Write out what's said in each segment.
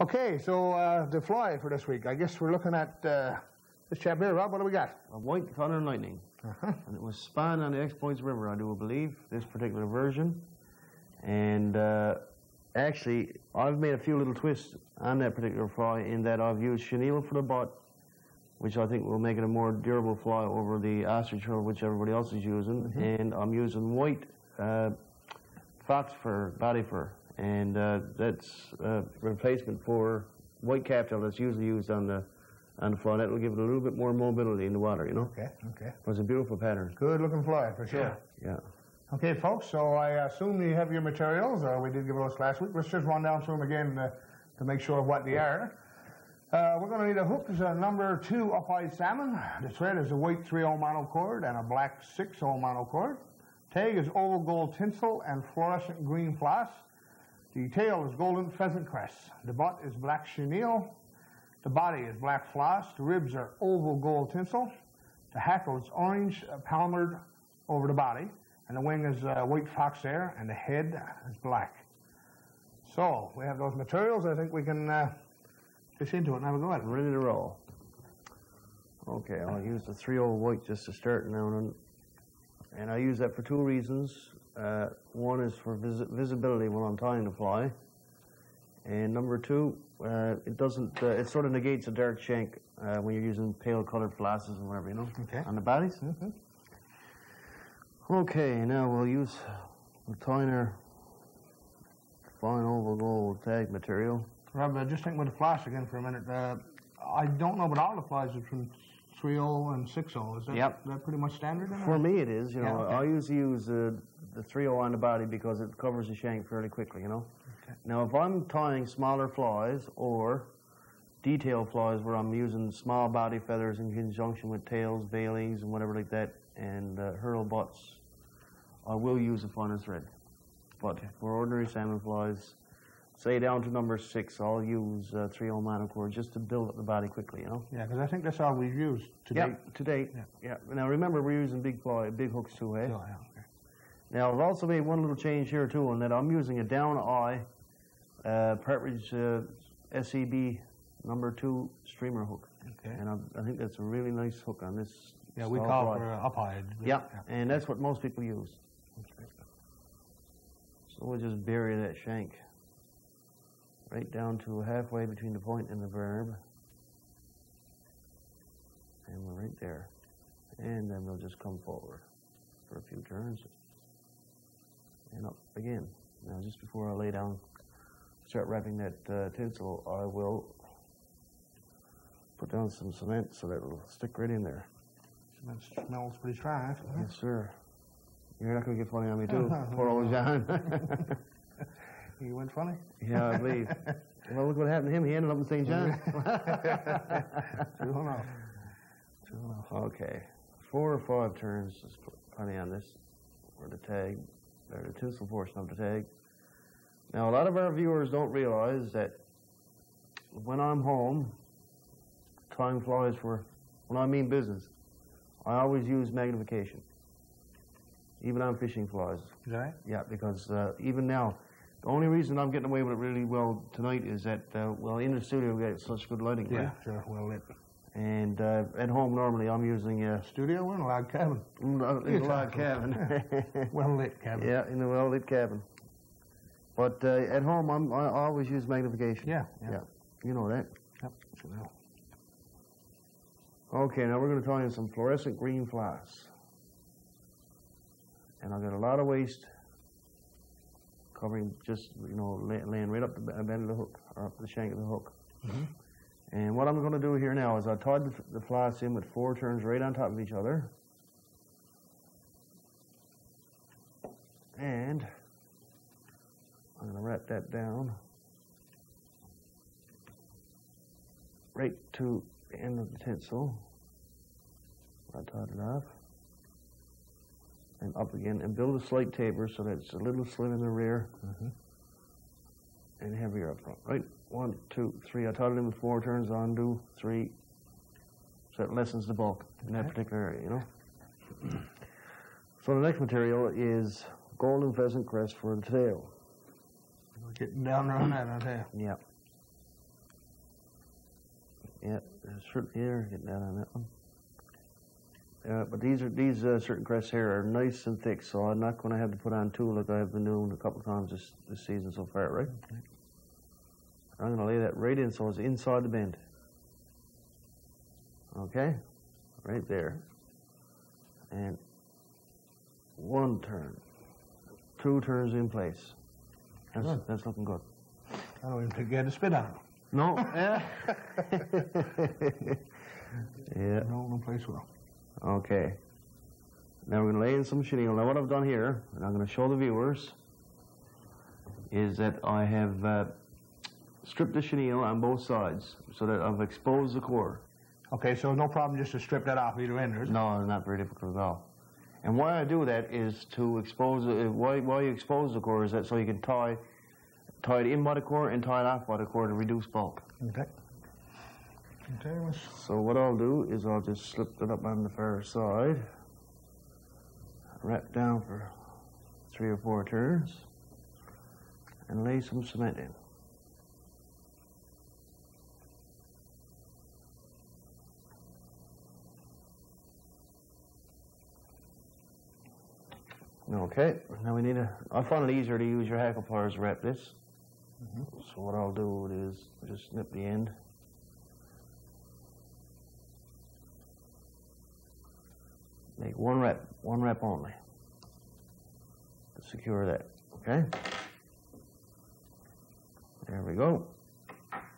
Okay, so the fly for this week. I guess we're looking at this chap here, Rob. What do we got? A white Thunder and Lightning. And it was spawned on the X-Points River, I do believe, this particular version. And actually, I've made a few little twists on that particular fly in that I've used chenille for the butt, which I think will make it a more durable fly over the ostrich shell, which everybody else is using. And I'm using white fox fur, body fur. And that's a replacement for white cattail that's usually used on the fly. That will give it a little bit more mobility in the water, you know? Okay. It's a beautiful pattern. Good looking fly, for sure. Yeah. Okay, folks, so I assume you have your materials. We did give those last week. Let's just run down through them again to make sure of what they are. We're going to need a hook. It's a number 2 up-eyed salmon. The thread is a white 3/0 monocord and a black 6/0 monocord. Tag is oval gold tinsel and fluorescent green floss. The tail is golden pheasant crest. The butt is black chenille. The body is black floss. The ribs are oval gold tinsel. The hackle is orange palmered over the body. And the wing is white fox hair, and the head is black. So, we have those materials. I think we can fish into it and have a go at it. Ready to roll. Okay, I'll use the 3/0 white just to start now. And I use that for 2 reasons. One is for visibility when I'm tying the fly. And number 2, it doesn't, it sort of negates a dark shank when you're using pale colored flosses and whatever, you know, on the bodies. Okay, now we're tying our fine oval gold tag material. Rob, just think with the floss again for a minute. I don't know about all the flies between 3/0 and 6/0. Is that pretty much standard? For me it is, you know. I usually use the 3/0 on the body because it covers the shank fairly quickly, you know. Now if I'm tying smaller flies or detail flies where I'm using small body feathers in conjunction with tails, bailings, and whatever like that, and hurl butts, I will use a finer thread. But for ordinary salmon flies, say down to number 6, I'll use 3/0 monocord just to build up the body quickly, you know? Yeah, because I think that's all we've used to date. To date. Yeah. Now remember, we're using big hooks too, eh? Okay. Now I've also made one little change here too, in that I'm using a down eye partridge SEB number 2 streamer hook. Okay. And I think that's a really nice hook on this. Yeah, we call it for up-eyed. Yeah, and that's what most people use. So we'll just bury that shank right down to halfway between the point and the verb. And we're right there. And then we'll just come forward for a few turns. And up again. Now just before I lay down, start wrapping that tinsel, I will put down some cement so that it'll stick right in there. Cement smells pretty strong. Yes, sir. You're not going to get funny on me, too. Poor old John. You went funny? Yeah, I believe. Well, look what happened to him. He ended up in St. John. True enough. Okay. 4 or 5 turns is plenty on this for the tag, or the tinsel portion of the tag. Now, a lot of our viewers don't realize that when I'm home, tying flies when I mean business, I always use magnification, even on fishing flies. Is that right? Yeah, because even now, the only reason I'm getting away with it really well tonight is that, well, in the studio we got such good lighting. Yeah, sure, well lit. And at home, normally, I'm using a studio or in a log cabin? In a log cabin. Well lit cabin. Yeah, in a well lit cabin. But at home, I always use magnification. Yeah. You know that. Yep, sure know. Okay, now we're going to tie in some fluorescent green floss. And I've got a lot of waste covering just, you know, laying right up the bend of the hook, or up the shank of the hook. And what I'm going to do here now is I tied the floss in with 4 turns right on top of each other. And I'm going to wrap that down right to the end of the tinsel. I tied it off. And up again, and build a slight taper so that it's a little slit in the rear and heavier up front. Right? 1, 2, 3. I tied it in with 4 turns, undo, 3. So that lessens the bulk in that particular area, you know? So the next material is golden pheasant crest for the tail. We're getting down around that, I'll tell you. Yeah. Yeah, there's certainly air getting down on that one. But these certain crests here are nice and thick, so I'm not going to have to put on two like I've been doing a couple of times this season so far, right? Okay. I'm going to lay that right in so it's inside the bend. Okay, right there. And one turn, two turns in place. That's looking good. I don't even think you had to spit on it. No. Yeah. Yeah. No place well. Okay. Now we're going to lay in some chenille. Now what I've done here, and I'm going to show the viewers, is that I have stripped the chenille on both sides so that I've exposed the core. Okay, so no problem just to strip that off either end, is it? No, not very difficult at all. And why I do that is to expose, why you expose the core is that so you can tie it in by the core and tie it off by the core to reduce bulk. Okay. So what I'll do is I'll just slip it up on the far side, wrap down for 3 or 4 turns, and lay some cement in. Okay, now we need I find it easier to use your hackle pliers to wrap this. So what I'll do is just snip the end. Make one wrap only to secure that, okay? There we go.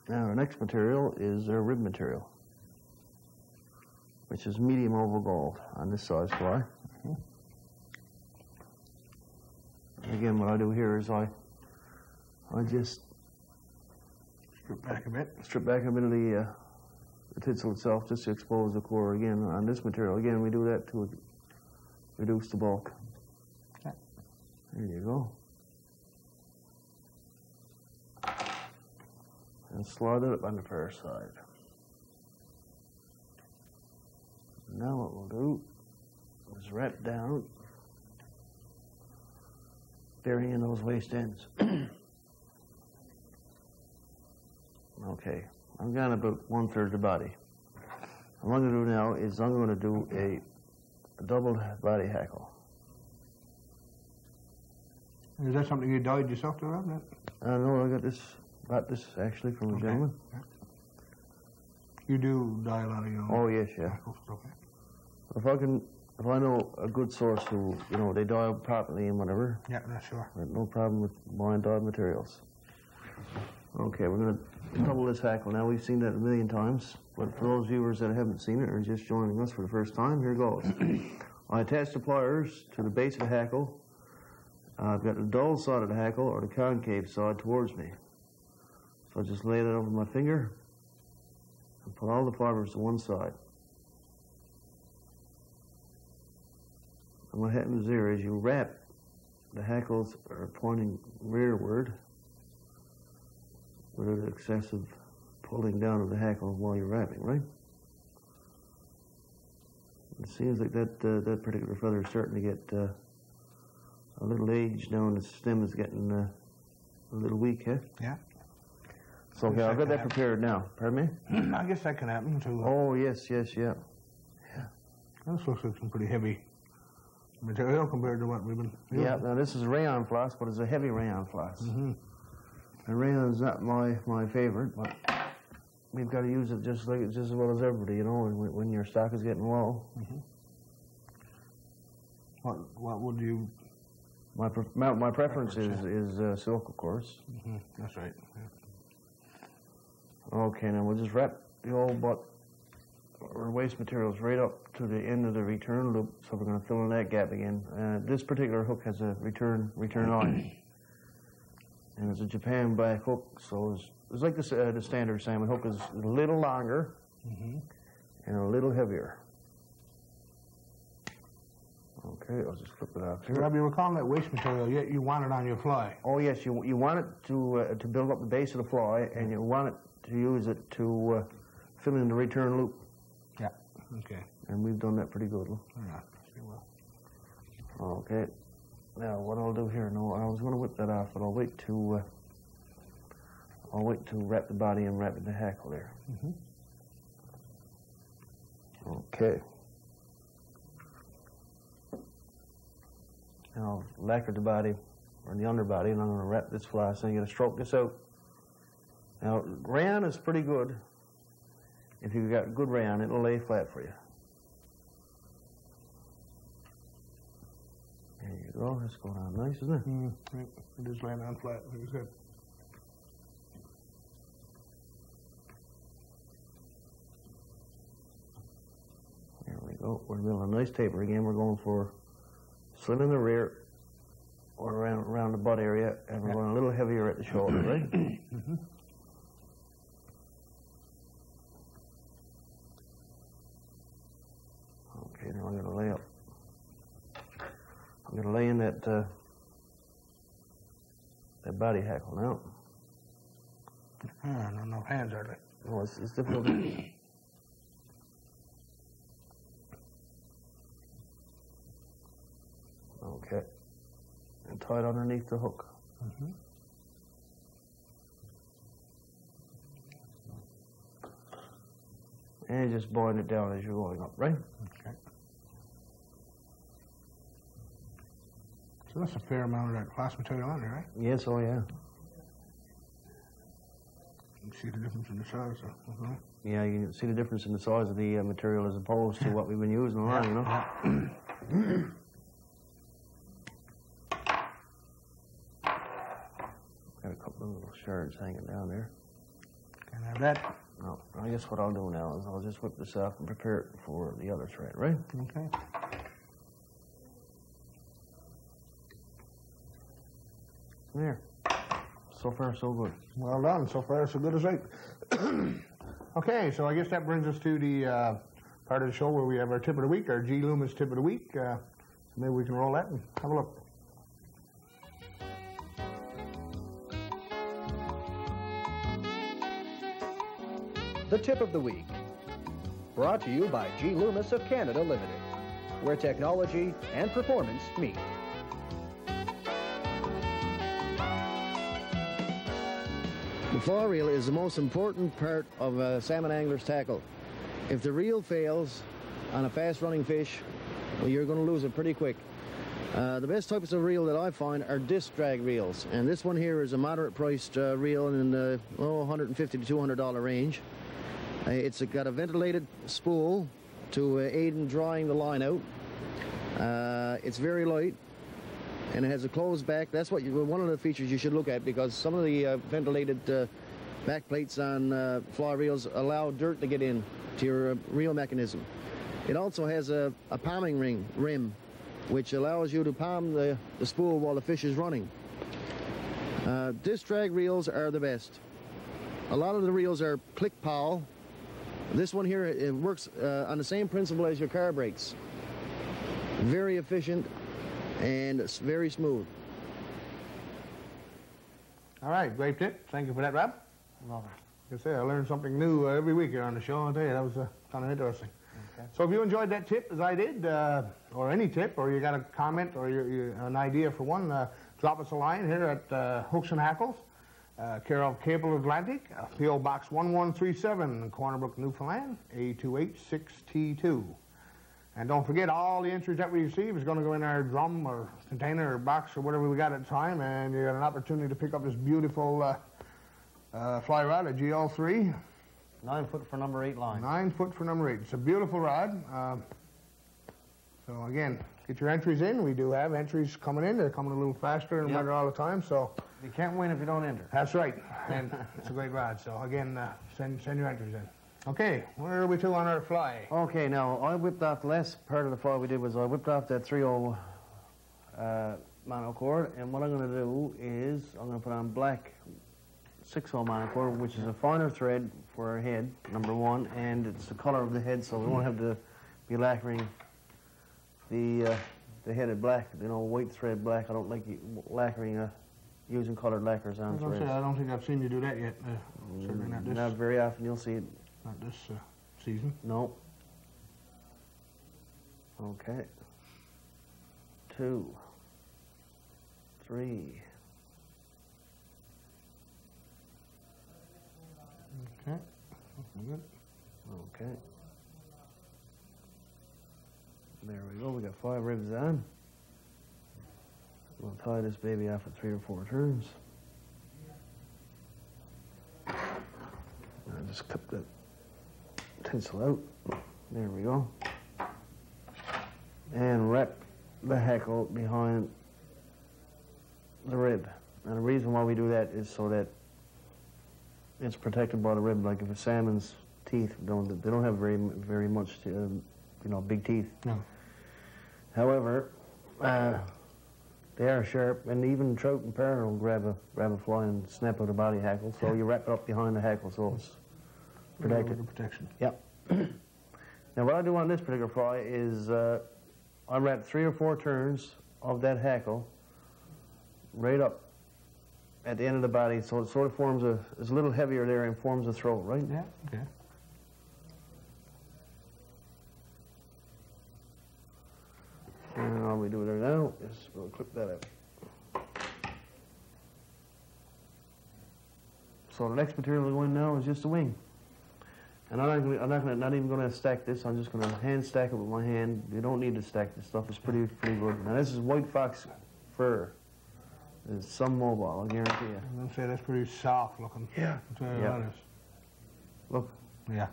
Now the next material is our rib material, which is medium oval gold on this size fly. Again, what I do here is I just strip back a bit of the tinsel itself just to expose the core again on this material. Again, we do that to reduce the bulk. Okay. There you go. And slide it up on the far side. Now what we'll do is wrap down, burying in those waist ends. Okay, I'm down about 1/3 the body. And what I'm going to do now is I'm going to do a double body hackle. Is that something you dyed yourself to have? No, I got this actually from a gentleman. Okay. You do dye a lot of your own? Oh yes, yeah. Okay. If I know a good source who, they dye properly and whatever. Yeah, that's sure. No problem with buying dyed materials. Okay, we're going to double this hackle. Now, we've seen that a million times, but for those viewers that haven't seen it or just joining us for the first time, here goes. I attach the pliers to the base of the hackle. I've got the dull side of the hackle or the concave side towards me. So I just lay that over my finger and put all the fibers to one side. And what happens there is you wrap, the hackles are pointing rearward without excessive pulling down of the hackle while you're wrapping, right? It seems like that particular feather is starting to get a little aged now, and the stem is getting a little weak, yeah? Yeah. So, okay, I've got that prepared now. Pardon me? I guess that can happen too. Oh, yes, yeah. Yeah. This looks like some pretty heavy material compared to what we've been using. Yeah, now this is rayon floss, but it's a heavy rayon floss. And rayon is not my favorite, but we've got to use it just as well as everybody, when your stock is getting low. What would you? My preference is silk, of course. That's right. Yeah. Okay, now we'll just wrap the old butt or waste materials right up to the end of the return loop, so we're going to fill in that gap again. This particular hook has a return line, and it's a Japan black hook, so it's like the standard salmon hook is a little longer and a little heavier. Okay, I'll just flip it out here. Rob, you were calling that waste material, yet you want it on your fly. Oh yes, you want it to build up the base of the fly, and you want it to use it to fill in the return loop. Yeah. Okay. And we've done that pretty good. Yeah. Okay. Now what I'll do here? No, I was going to whip that off, but I'll wait to wrap the body and wrap the hackle there. Okay. Now I've lacquered the body, or the underbody, and I'm going to wrap this fly so I'm going to stroke this out. Now, rayon is pretty good. If you've got good rayon, it'll lay flat for you. There you go. That's going on nice, isn't it? It is laying down flat, like I said. There we go. We're doing a nice taper again. We're going for slim in the rear or around the butt area, and we're going a little heavier at the shoulder, right? Mm-hmm. Okay, now I'm going to lay up. I'm going to lay in that body hackle now. No hands, are they? Oh, it's difficult. Okay. And tie it underneath the hook. Mm-hmm. And just boiling it down as you're going up, right? Okay. So that's a fair amount of that glass material on there, right? Yes, oh yeah. You can see the difference in the size. Yeah, you can see the difference in the size of the material as opposed to what we've been using a lot, you know? Got a couple of little shards hanging down there. Can I have that? No, I guess what I'll do now is I'll just whip this off and prepare it for the other thread, right? Okay. There. So far, so good. Well done. So far, so good as eight. Okay, so I guess that brings us to the part of the show where we have our tip of the week, our G. Loomis tip of the week. So maybe we can roll that and have a look. The Tip of the Week, brought to you by G. Loomis of Canada Limited, where technology and performance meet. The fly reel is the most important part of a salmon angler's tackle. If the reel fails on a fast-running fish, well, you're going to lose it pretty quick. The best types of reel that I find are disc drag reels, and this one here is a moderate-priced reel in the $150 to $200 range. It's got a ventilated spool to aid in drawing the line out. It's very light, and it has a closed back. That's what one of the features you should look at, because some of the ventilated back plates on fly reels allow dirt to get in to your reel mechanism. It also has a palming rim, which allows you to palm the spool while the fish is running. Disc drag reels are the best. A lot of the reels are click pal. This one here, it works on the same principle as your car brakes. Very efficient and it's very smooth. All right, great tip. Thank you for that, Rob. Love Like I say, I learn something new every week here on the show. I'll tell you, that was kind of interesting. Okay. So if you enjoyed that tip as I did, or any tip, or you got a comment or an idea for one, drop us a line here at Hooks and Hackles, care of Cable Atlantic, P.O. Box 1137, Corner Brook, Newfoundland, A286T2. And don't forget, all the entries that we receive is going to go in our drum or container or box or whatever we got at the time, and you got an opportunity to pick up this beautiful fly rod, a GL3. 9 foot for number 8 line. 9 foot for number 8. It's a beautiful rod. So again, get your entries in. We do have entries coming in. They're coming a little faster and better all the time. So You can't win if you don't enter. that's right. And it's a great rod. So again, send your entries in. Okay, where are we to on our fly? Okay, now I whipped off the last part of the fly we did was I whipped off that 3/0 monocord, and what I'm going to do is I'm going to put on black 6/0 monocord, which is a finer thread for our head, number 1, and it's the color of the head, so we won't have to be lacquering the headed black, white thread black. I don't like lacquering using colored lacquers on threads. I don't think I've seen you do that yet. Certainly not this. Not very often you'll see it. Not this season. No. Okay. 2, 3. Okay. Good. Okay. There we go. We got 5 ribs on. We'll tie this baby off at 3 or 4 turns. I'll just clip that tinsel out. There we go. And wrap the hackle behind the rib. And the reason why we do that is so that it's protected by the rib. Like if a salmon's teeth they don't have very much big teeth. No. However, they are sharp, and even trout and perch will grab a fly and snap out the body hackle. So you wrap it up behind the hackle so it's protected. The protection. Yep. Now what I do on this particular fly is I wrap 3 or 4 turns of that hackle right up at the end of the body, so it sort of forms it's a little heavier there and forms a throat, right? Yeah, okay. And all we do there now is we'll clip that up. So the next material to go in now is just the wing. And I'm not even going to stack this. I'm just going to hand stack it with my hand. You don't need to stack this stuff. It's pretty good. Now this is white fox fur. It's some mobile, I guarantee you. I'm going to say that's pretty soft looking. Yeah. Yeah. Look. Yeah.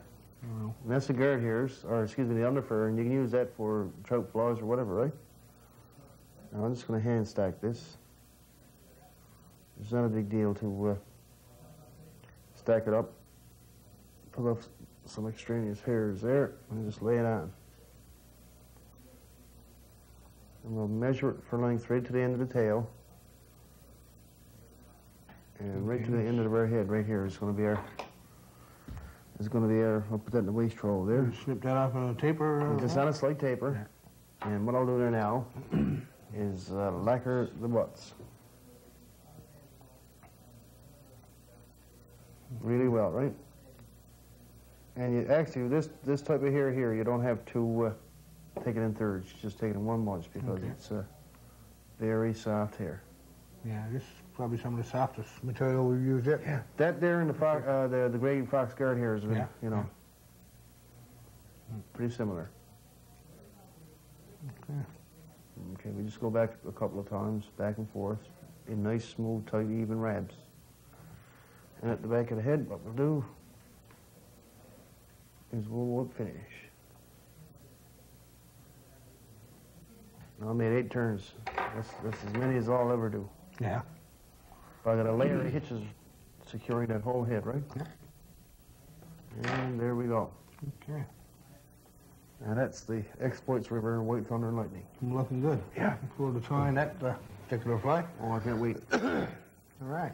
And that's the guard hairs, or excuse me, the underfur, and you can use that for trout flies or whatever, right? Now I'm just going to hand stack this. It's not a big deal to stack it up. Put off some extraneous hairs there, and just lay it on. And we'll measure it for length right to the end of the tail. And right to the end of our head, right here, is going to be our... I'll put that in the waist roll there. Snip that off on a taper? Just on a slight taper. Yeah. And what I'll do there now is lacquer the butts. Really well, right? And you actually, this type of hair here, you don't have to take it in thirds. You just take it in one bunch because it's very soft hair. Yeah, this is probably some of the softest material we've used yet. Yeah. That there and the gray fox guard hairs, pretty similar. Okay. Okay, we just go back a couple of times, back and forth, in nice, smooth, tight, even wraps. And at the back of the head, what we'll do is we'll whip finish. I made 8 turns. That's as many as I'll ever do. Yeah. I got a layer of hitches securing that whole head, right? Yeah. And there we go. Okay. And that's the Exploits River White Thunder and Lightning. Looking good. Yeah. Look forward to trying that particular fly. Oh, I can't wait. All right.